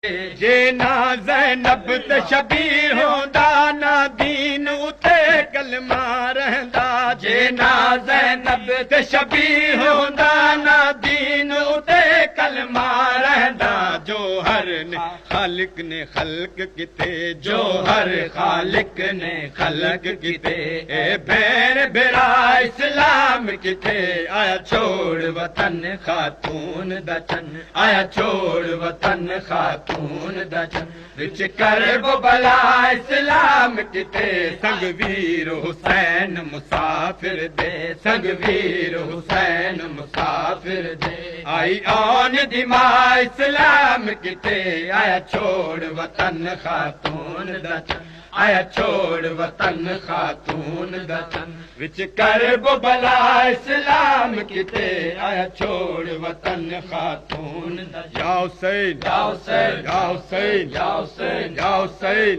जे ना ज़ैनब ते शबीर होंदा ना दीन उते कलमा रहंदा। जे ना ज़ैनब ते शबीर होंदा ना दीन उते कलमा रहंदा। जो हर ने खालिक ने खल्क किते, जो हर खालिक ने खल्क किते। ए भेण भेरा इस्लाम किथे, आया छोड़ वतन खातून दचन, आया छोड़ वतन खातून दचन। विच करब भला इस्लाम किथे, संग वीर हुसैन मुसाफिर दे, संग वीर हुसैन मुसाफिर दे। आई आन दिमा इस्लाम किथे, आया छोड़ वतन खातून दचन, आया छोड़ वतन खातून दचन। विच करब भला इस्लाम किथे, आया छोड़ वतन खातून दचन। या हुसैन, या हुसैन, या हुसैन, या हुसैन, या हुसैन।